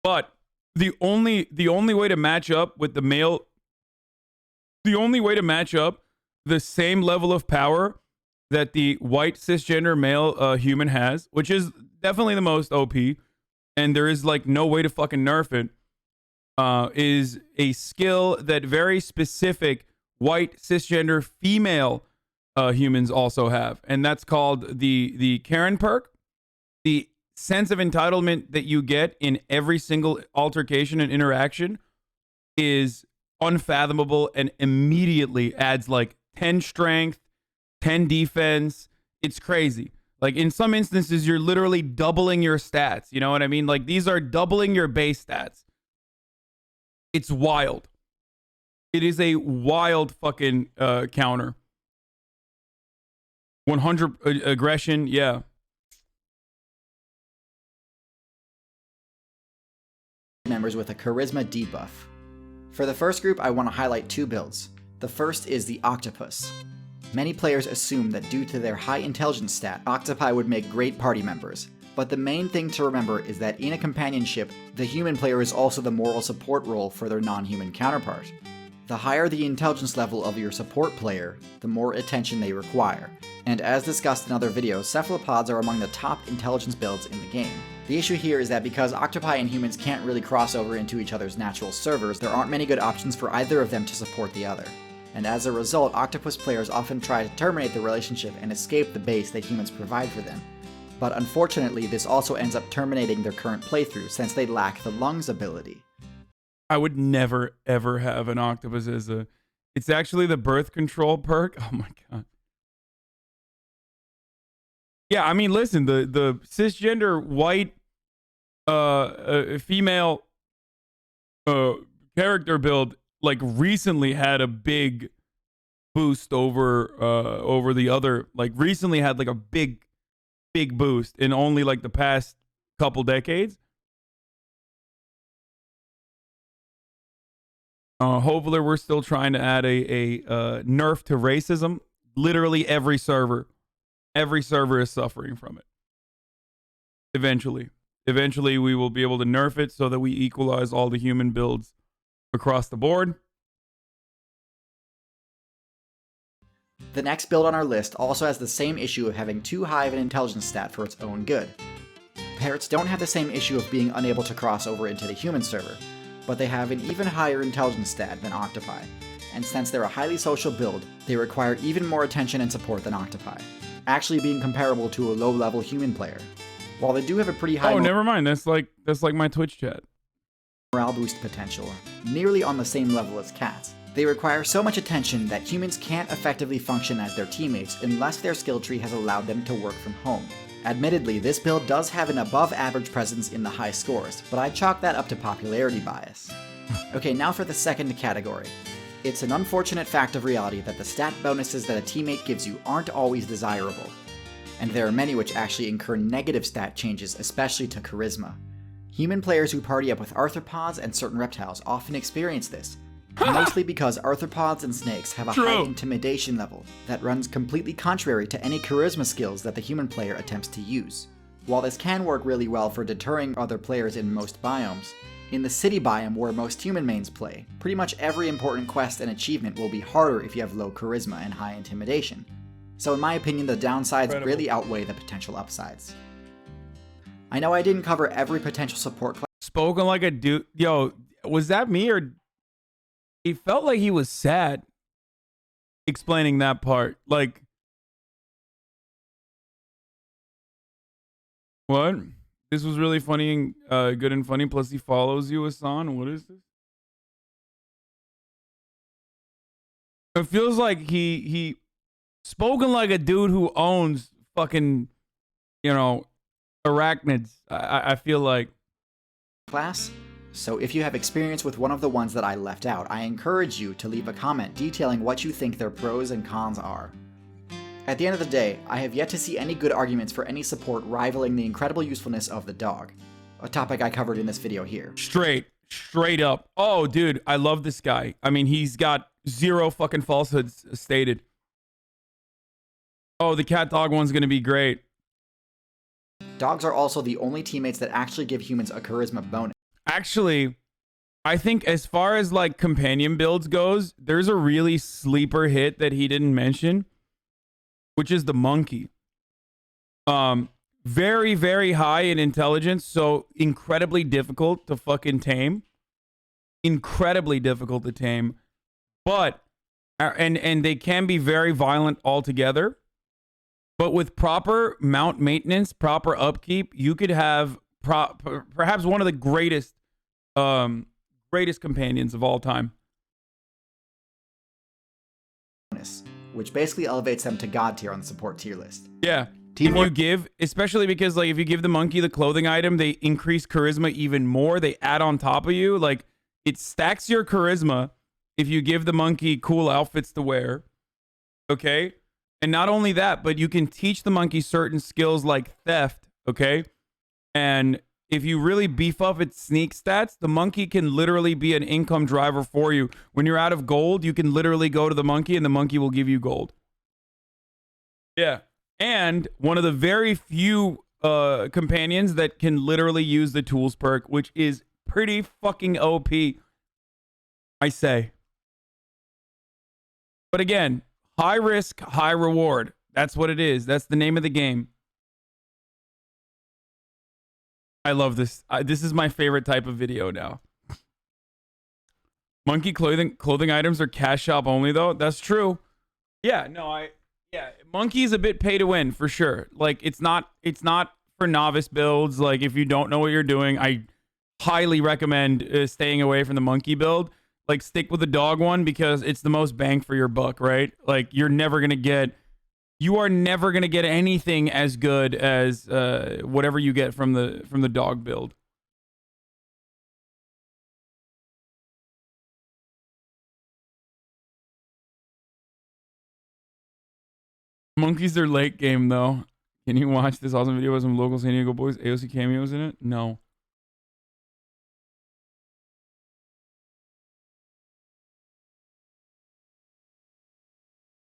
But the only way to match up with the male, the only way to match up the same level of power that the white cisgender male human has, which is definitely the most OP, and there is like no way to fucking nerf it, is a skill that very specific white cisgender female humans also have, and that's called the Karen perk. The sense of entitlement that you get in every single altercation and interaction is unfathomable and immediately adds like 10 strength, 10 defense. It's crazy. Like in some instances, you're literally doubling your stats. You know what I mean? Like these are doubling your base stats. It's wild. It is a wild fucking counter. 100 aggression, yeah. Members with a charisma debuff. For the first group, I want to highlight 2 builds. The first is the Octopus. Many players assume that due to their high intelligence stat, octopi would make great party members. But the main thing to remember is that in a companionship, the human player is also the moral support role for their non-human counterpart. The higher the intelligence level of your support player, the more attention they require. And as discussed in other videos, cephalopods are among the top intelligence builds in the game. The issue here is that because octopi and humans can't really cross over into each other's natural servers, there aren't many good options for either of them to support the other. And as a result, octopus players often try to terminate the relationship and escape the base that humans provide for them. But unfortunately, this also ends up terminating their current playthrough since they lack the lungs ability. I would never, ever have an octopus as a... It's actually the birth control perk. Oh my god. Yeah, I mean, listen, the cisgender white female character build like recently had a big boost over the other. Like recently had like a big boost in only like the past couple decades. Hopefully we're still trying to add a nerf to racism. Literally every server is suffering from it. Eventually we will be able to nerf it so that we equalize all the human builds across the board. The next build on our list also has the same issue of having too high of an intelligence stat for its own good. Parrots don't have the same issue of being unable to cross over into the human server, but they have an even higher intelligence stat than octopi, and since they're a highly social build, they require even more attention and support than octopi, actually being comparable to a low-level human player. While they do have a pretty high never mind. That's like my Twitch chat. Morale boost potential, nearly on the same level as cats, they require so much attention that humans can't effectively function as their teammates unless their skill tree has allowed them to work from home. Admittedly, this build does have an above-average presence in the high scores, but I chalk that up to popularity bias. Okay, now for the second category. It's an unfortunate fact of reality that the stat bonuses that a teammate gives you aren't always desirable, and there are many which actually incur negative stat changes, especially to charisma. Human players who party up with arthropods and certain reptiles often experience this, mostly because arthropods and snakes have a high intimidation level that runs completely contrary to any charisma skills that the human player attempts to use. While this can work really well for deterring other players in most biomes, in the city biome where most human mains play, pretty much every important quest and achievement will be harder if you have low charisma and high intimidation. So in my opinion, the downsides really outweigh the potential upsides. I know I didn't cover every potential support class. Spoken like a dude. Yo, was that me or... He felt like he was sad explaining that part. Like, what? This was really funny and good and funny. Plus, he follows you, Hassan. What is this? It feels like he spoken like a dude who owns fucking, you know, arachnids. I feel like. Class? So if you have experience with one of the ones that I left out, I encourage you to leave a comment detailing what you think their pros and cons are. At the end of the day, I have yet to see any good arguments for any support rivaling the incredible usefulness of the dog, a topic I covered in this video here. Straight up. Oh, dude, I love this guy. I mean, he's got zero fucking falsehoods stated. Oh, the cat dog one's gonna be great. Dogs are also the only teammates that actually give humans a charisma bonus. Actually, I think as far as like companion builds goes, there's a really sleeper hit that he didn't mention, which is the monkey. Very, very high in intelligence, so incredibly difficult to fucking tame. incredibly difficult to tame, but and they can be very violent altogether. But with proper mount maintenance, proper upkeep, you could have perhaps one of the greatest companions of all time. Which basically elevates them to God tier on the support tier list. Yeah. Teamwork- If you give, especially because like if you give the monkey the clothing item, they increase charisma even more. They add on top of you. Like it stacks your charisma if you give the monkey cool outfits to wear. Okay? And not only that, but you can teach the monkey certain skills like theft, okay? And if you really beef up its sneak stats, the monkey can literally be an income driver for you. When you're out of gold, you can literally go to the monkey and the monkey will give you gold. Yeah. And one of the very few companions that can literally use the tools perk, which is pretty fucking OP, I say. But again, high risk, high reward. That's what it is. That's the name of the game. I love this. This is my favorite type of video now. Monkey clothing items are cash shop only though. That's true. Yeah, no, Monkey's a bit pay to win for sure. Like it's not for novice builds. Like if you don't know what you're doing, I highly recommend staying away from the monkey build. Like stick with the dog one because it's the most bang for your buck, right? Like you are never gonna get anything as good as whatever you get from the dog build. Monkeys are late game though. Can you watch this awesome video with some local San Diego boys AOC cameos in it? No.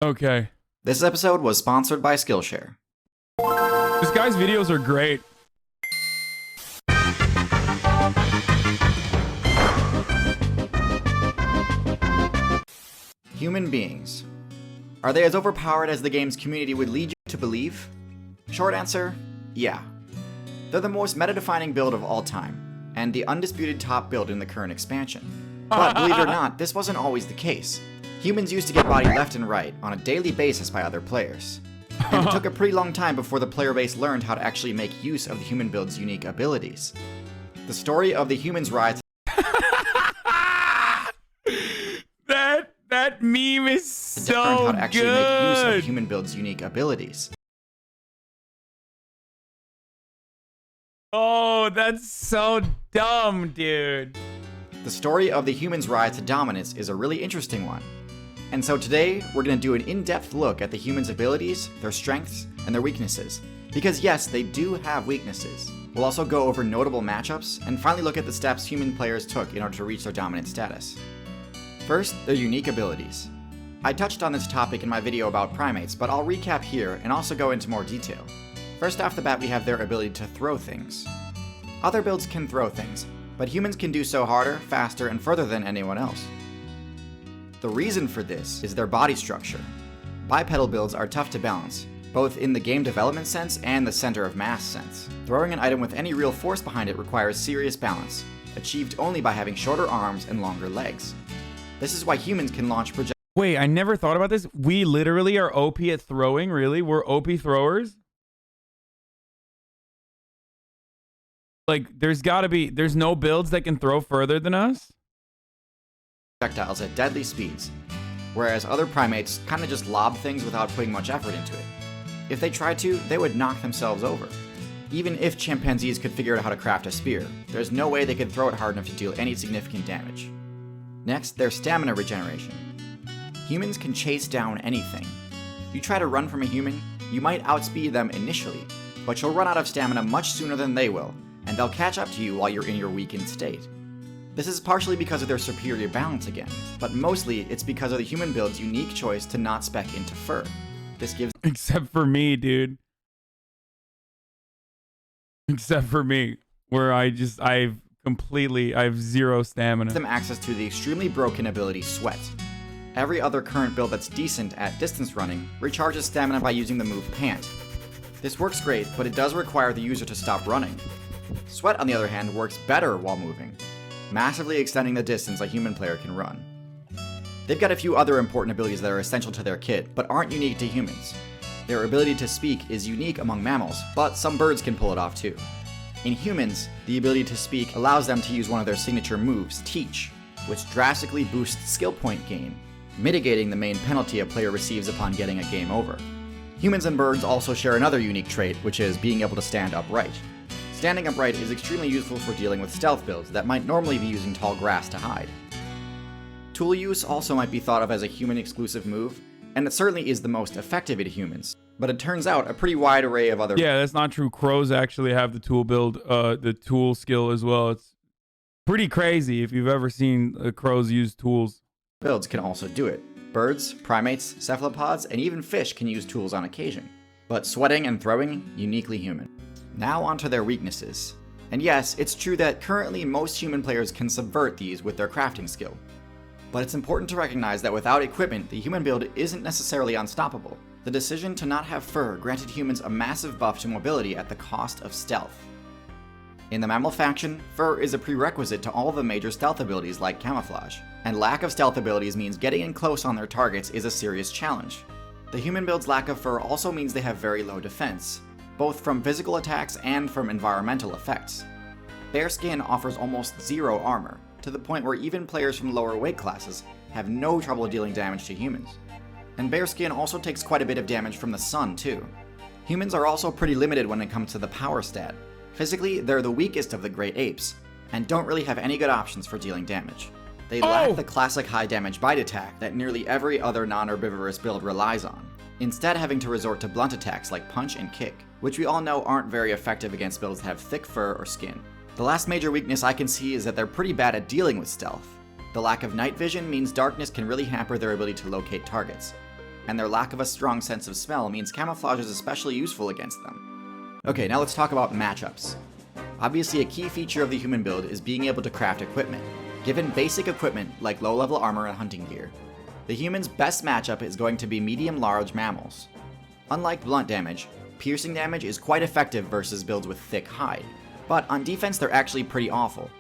Okay. This episode was sponsored by Skillshare. This guy's videos are great. Human beings. Are they as overpowered as the game's community would lead you to believe? Short answer, yeah. They're the most meta-defining build of all time, and the undisputed top build in the current expansion. But believe it or not, this wasn't always the case. Humans used to get bodied left and right on a daily basis by other players. And it took a pretty long time before the player base learned how to actually make use of the human build's unique abilities. The story of the human's rise. That meme is so learned how to actually make use good. of human build's unique abilities. Oh, that's so dumb, dude. The story of the human's rise to dominance is a really interesting one. And so today, we're going to do an in-depth look at the human's abilities, their strengths, and their weaknesses. Because yes, they do have weaknesses. We'll also go over notable matchups, and finally look at the steps human players took in order to reach their dominant status. First, their unique abilities. I touched on this topic in my video about primates, but I'll recap here and also go into more detail. First off the bat, we have their ability to throw things. Other builds can throw things, but humans can do so harder, faster, and further than anyone else. The reason for this is their body structure. Bipedal builds are tough to balance, both in the game development sense and the center of mass sense. Throwing an item with any real force behind it requires serious balance, achieved only by having shorter arms and longer legs. This is why humans can launch projectiles. Wait, I never thought about this. We literally are OP at throwing, really? We're OP throwers? Like, there's no builds that can throw further than us? Projectiles at deadly speeds, whereas other primates kind of just lob things without putting much effort into it. If they tried to, they would knock themselves over. Even if chimpanzees could figure out how to craft a spear, there's no way they could throw it hard enough to deal any significant damage. Next, their stamina regeneration. Humans can chase down anything. You try to run from a human, you might outspeed them initially, but you'll run out of stamina much sooner than they will, and they'll catch up to you while you're in your weakened state. This is partially because of their superior balance again, but mostly it's because of the human build's unique choice to not spec into fur. This gives Except for me, dude. Except for me, where I have zero stamina. them access to the extremely broken ability Sweat. Every other current build that's decent at distance running recharges stamina by using the move Pant. This works great, but it does require the user to stop running. Sweat, on the other hand, works better while moving. massively extending the distance a human player can run. They've got a few other important abilities that are essential to their kit, but aren't unique to humans. Their ability to speak is unique among mammals, but some birds can pull it off too. In humans, the ability to speak allows them to use one of their signature moves, Teach, which drastically boosts skill point gain, mitigating the main penalty a player receives upon getting a game over. Humans and birds also share another unique trait, which is being able to stand upright. Standing upright is extremely useful for dealing with stealth builds that might normally be using tall grass to hide. Tool use also might be thought of as a human-exclusive move, and it certainly is the most effective in humans, but it turns out a pretty wide array of other— Yeah, that's not true. Crows actually have the tool build, the tool skill as well. It's pretty crazy if you've ever seen crows use tools. Builds can also do it. Birds, primates, cephalopods, and even fish can use tools on occasion. But sweating and throwing, uniquely human. Now onto their weaknesses. And yes, it's true that currently most human players can subvert these with their crafting skill. But it's important to recognize that without equipment, the human build isn't necessarily unstoppable. The decision to not have fur granted humans a massive buff to mobility at the cost of stealth. In the mammal faction, fur is a prerequisite to all of the major stealth abilities like camouflage, and lack of stealth abilities means getting in close on their targets is a serious challenge. The human build's lack of fur also means they have very low defense, both from physical attacks and from environmental effects. Bare skin offers almost zero armor, to the point where even players from lower weight classes have no trouble dealing damage to humans. And bare skin also takes quite a bit of damage from the sun too. Humans are also pretty limited when it comes to the power stat. Physically, they're the weakest of the great apes, and don't really have any good options for dealing damage. They lack the classic high damage bite attack that nearly every other non-herbivorous build relies on, instead having to resort to blunt attacks like punch and kick, which we all know aren't very effective against builds that have thick fur or skin. The last major weakness I can see is that they're pretty bad at dealing with stealth. The lack of night vision means darkness can really hamper their ability to locate targets, and their lack of a strong sense of smell means camouflage is especially useful against them. Okay, now let's talk about matchups. Obviously, a key feature of the human build is being able to craft equipment. Given basic equipment like low-level armor and hunting gear, the human's best matchup is going to be medium-large mammals. Unlike blunt damage, piercing damage is quite effective versus builds with thick hide, but on defense they're actually pretty awful.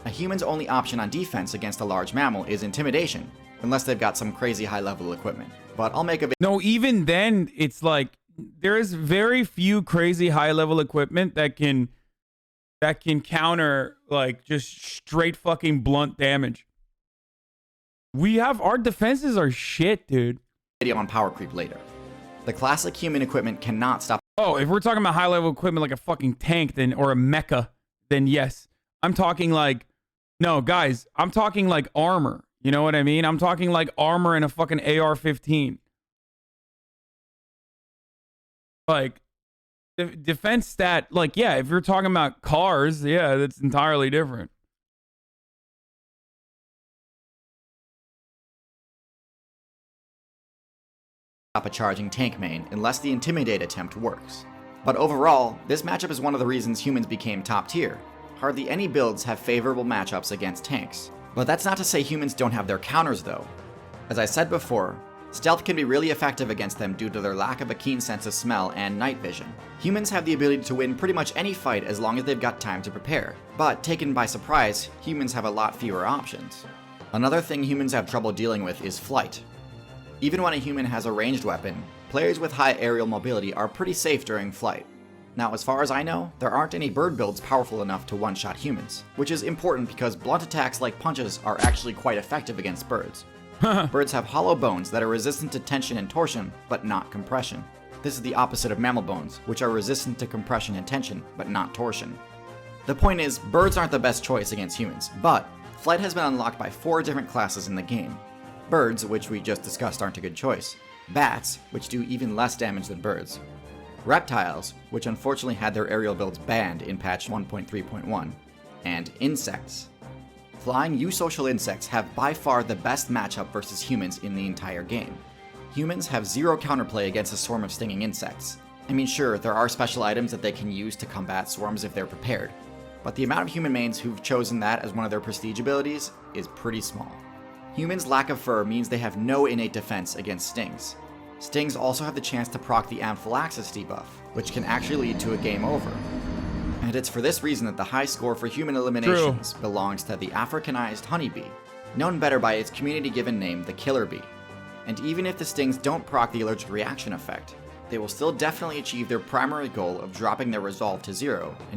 A human's only option on defense against a large mammal is intimidation, unless they've got some crazy high-level equipment. But I'll make a No, even then, it's like there's very few crazy high-level equipment that can counter like just straight fucking blunt damage. Our defenses are shit, dude. video on power creep later. The classic human equipment cannot stop. Oh, if we're talking about high-level equipment like a fucking tank or a mecha, then yes. I'm talking like, no, guys, I'm talking like armor. You know what I mean? I'm talking like armor and a fucking AR-15. Like, defense stat, like, yeah, if you're talking about cars, yeah, that's entirely different. A charging tank main unless the intimidate attempt works. But overall, this matchup is one of the reasons humans became top tier. Hardly any builds have favorable matchups against tanks. But that's not to say humans don't have their counters though. As I said before, stealth can be really effective against them due to their lack of a keen sense of smell and night vision. Humans have the ability to win pretty much any fight as long as they've got time to prepare. But taken by surprise, humans have a lot fewer options. Another thing humans have trouble dealing with is flight. Even when a human has a ranged weapon, players with high aerial mobility are pretty safe during flight. Now, as far as I know, there aren't any bird builds powerful enough to one-shot humans, which is important because blunt attacks like punches are actually quite effective against birds. Birds have hollow bones that are resistant to tension and torsion, but not compression. This is the opposite of mammal bones, which are resistant to compression and tension, but not torsion. The point is, birds aren't the best choice against humans, but flight has been unlocked by 4 different classes in the game. Birds, which we just discussed, aren't a good choice. Bats, which do even less damage than birds. Reptiles, which unfortunately had their aerial builds banned in patch 1.3.1. And insects. Flying eusocial insects have by far the best matchup versus humans in the entire game. Humans have 0 counterplay against a swarm of stinging insects. I mean, sure, there are special items that they can use to combat swarms if they're prepared, but the amount of human mains who've chosen that as one of their prestige abilities is pretty small. Humans' lack of fur means they have no innate defense against stings. Stings also have the chance to proc the anaphylaxis debuff, which can actually lead to a game over. And And it's for this reason that the high score for human eliminations belongs to the Africanized honeybee, known better by its community-given name, the killer bee. And even if the stings don't proc the allergic reaction effect, they will still definitely achieve their primary goal of dropping their resolve to 0